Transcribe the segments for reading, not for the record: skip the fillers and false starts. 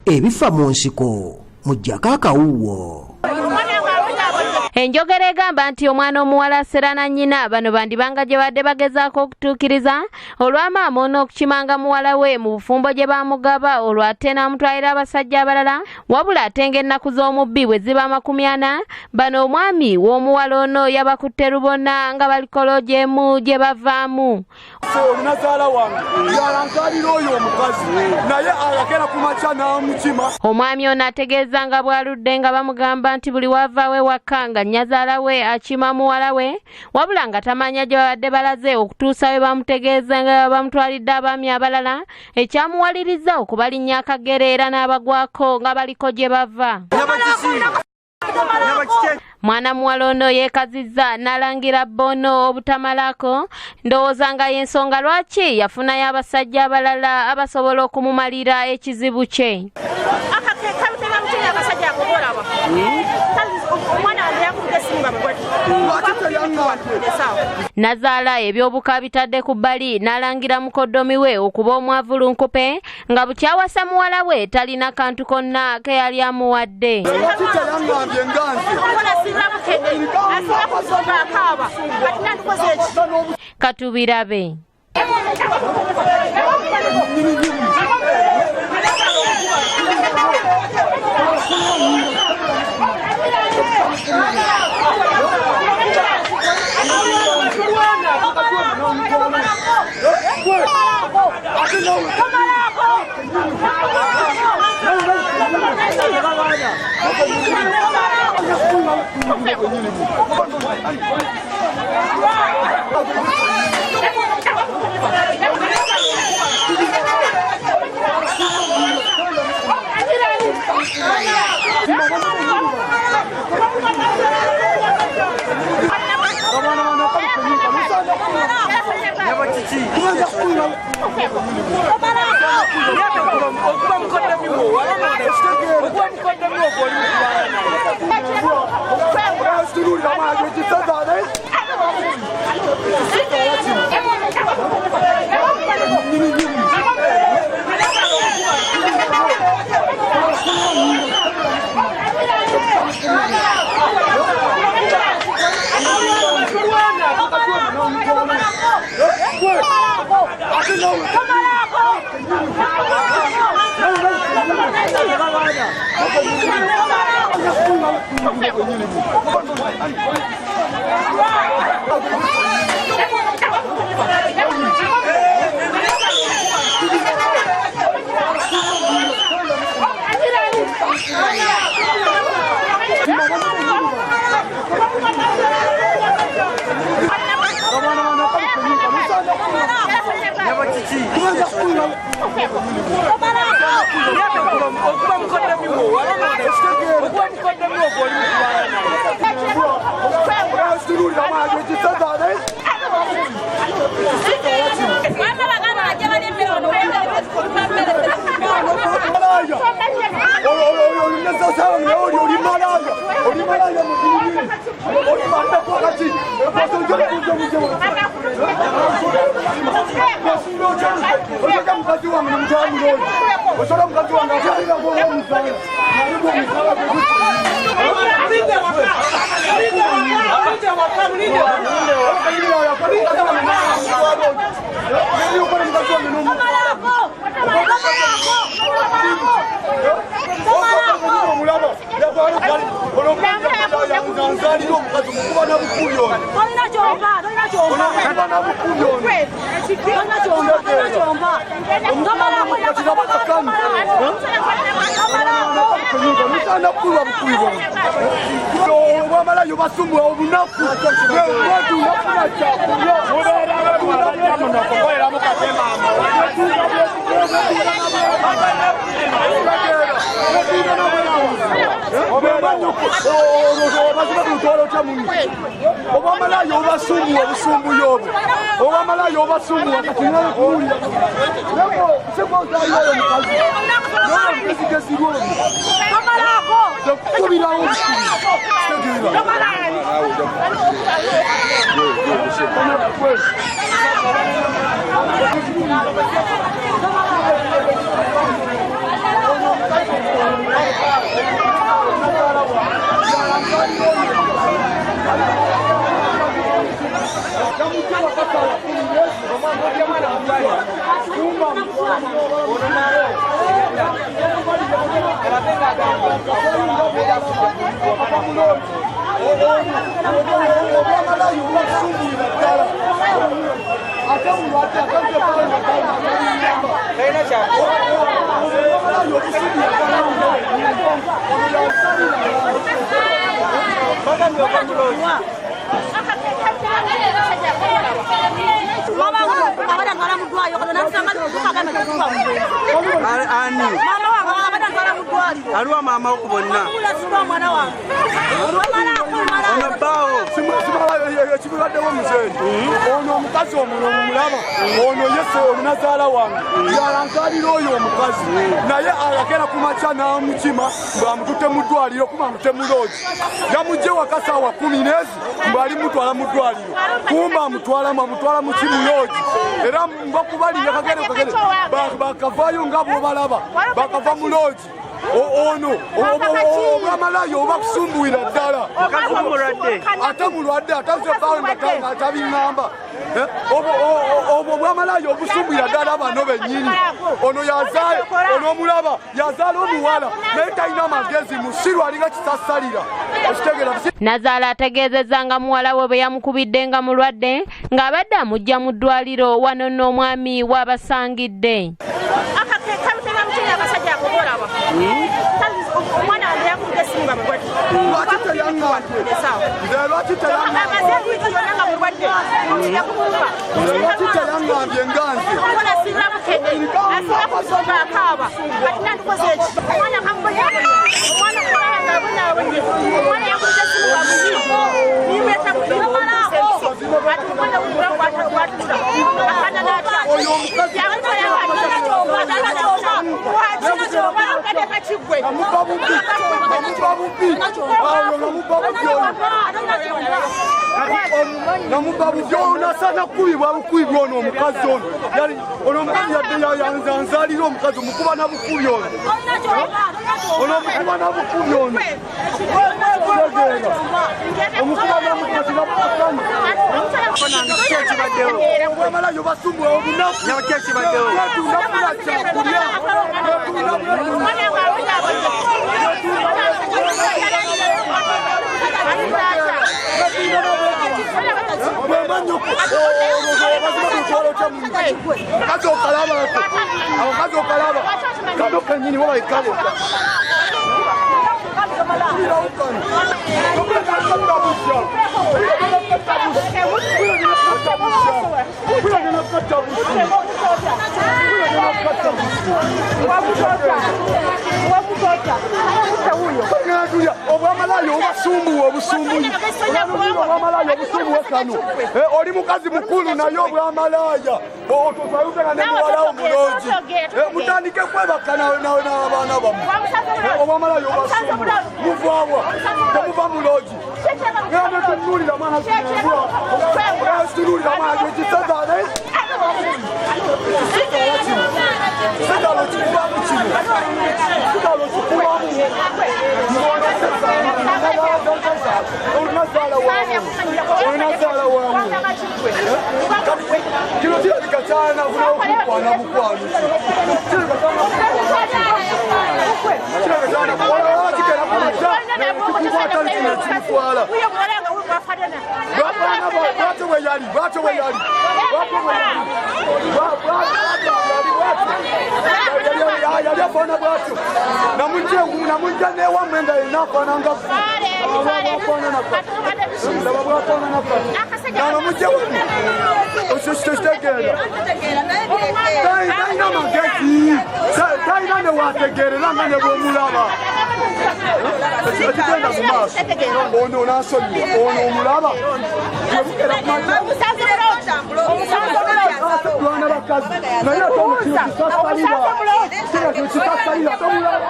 ebifa mu nsiko mujjako akawuwo. Enjogera egamba nti omwana omuwala aserana nnyina bano bandibanga gye badde bagezaako okutuukiriza olw'amaama on'okukimanga muwala we mu bufumbo gye baamugaba olwo ate n'amutwalira abasajja abalala wabula ate ng'ennaku z'omubbi bwe ziba 40 bano omwami w'omuwala ono yabakutte lubona nga bali kolojemu gye bavaamu. Nazaala wange yalankalira oyo omukazi naye ayagera ku makya n'amukima. Omwami ono ategeeza nga bw'aludde nga bamugamba nti buli wavaawe wakka nga nnyazaala we akima muwala we wabula nga tamanya gye babadde balaze okutuusa we bamutegeeza nga bamutwalidde abaami abalala ekyamuwaliriza okubalinnya akagere era n'abagwako nga baliko gye bava. Mwana muwala ono yeekazizza n'alangira Bono obutamalako ndowooza nga y'ensonga lwaki yafunayo abasajja abalala abasobola okumumalira ekizibu kye. Nazaala ebyobuka bitadde ku bbali n'alangira mukoddomi we okuba omwavulunkupe nga bukyawasa muwala we talina kantu konna ke yali amuwadde. Katubirabe. Aliwa mama ukubona mwana wangu onabao ekibadde w'omuzeeyi ono omukazi omulomu mulaba ono yese omunazaala wange yalankalira oyo omukazi naye ayagera ku makya n'amukima ng'amututte mu ddwaliro kuba amutte mu loogi yamugye wakasa awa 10 n'ezi ng'ali mutwala mu ddwaliro kumba amutwala mu kimu loogi era mbakubalira kagere bakavaayo nga bw'obalaba bakava mu loogi ono obwamalayo oba kusumbuwira ddala ate mulwadde atazebawe nga tabiŋŋamba obwo obwamalayo obusumbuwira ddala bano bennyini ono yazaayo ono omulaba yazaala omuwala naye talina amagezi musiru alinga kisasalira okitegeera. Nazaala ategeezezza nga muwala we bwe yamukubidde nga mulwadde ng'abadde amujja mu ddwaliro wano n'omwami w'abasangidde. Nasana kuibwa bukuibwa ono omukazi ono ono omukazi yadde yanzalira omukazi omukuba na bukubi ono omukuba na bukubi ono omukuba na bukubi obwamalayo basumbuwa obunaku tunafuna kyakulya obwamalayo obasumbuwa obusumbuyi obwamalayo obusumbuwa kano oli mukazi mukulu naye obwamalaya otwayugana nemuwala omuloogi mutandike kwebaka n'abaana bammwe obwamalayo obasumbuwa muvaawa temuva muloogi genda tunulira mwana kinembwa tunulira mwana gekisazane sigalo kikubamu kino sigalo kikubamu olunazaala waamu kino kirabika kyalina kunawo kukwana mukwano kikera kumaja kikukwatali kino kimutwala bwatyo bwe yali yali afaana bwatyo namujja newammwe nga yenafaananga ndaba bwafaananaka namujja kitegeera talina magezi talina newategeerera nga ne bwomulaba ekigenda mu maaso ono nasonyiwa ono omulaba lwana bakazi naye ate omukino kisasalirwa kisasalirwa tomulaba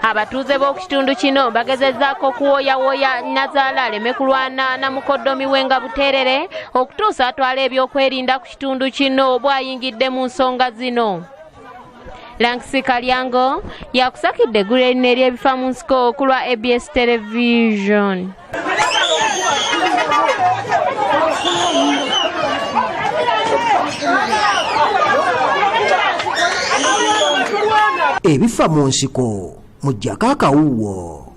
abatuuze b'oku kitundu kino bagezezzaako okuwooyawooya Nazaala aleme kulwana na mukoddomi we nga Buteerere okutuusa atwala ebyokwerinda ku kitundu kino bw'ayingidde mu nsonga zino. Lankisi Kalyango yakusakidde eggulu erinnya ery'ebifa mu nsiko ku lwa ABS Television. Ebifa mu nsiko mujjako akawuwo.